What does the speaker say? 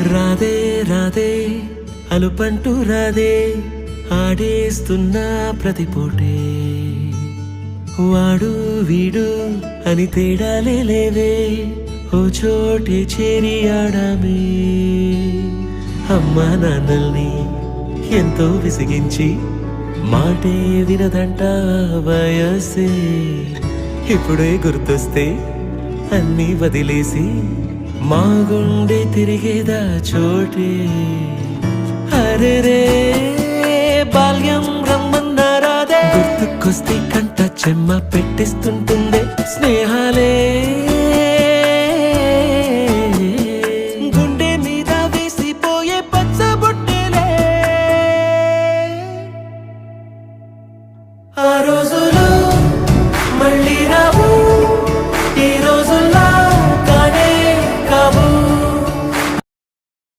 రాదే రాదే అలుపంటూ రాదే ఆడేస్తున్నా ప్రతి పూటే వాడు వీడు అని తేడాలే లేవే ఓ చోటే చేరి ఆడామే అమ్మా నాన్నల్ని ఎంతో విసిగించి మాటే వినదంట వయసే ఇప్పుడే గుర్తొస్తే అన్నీ వదిలేసి మా గుండె తిరిగేదా చోటే అరే రే బాల్యం రమ్మన్నారాదే గుర్తుకొస్తే కంట చెమ్మ పెట్టిస్తుంటుందే స్నేహాలే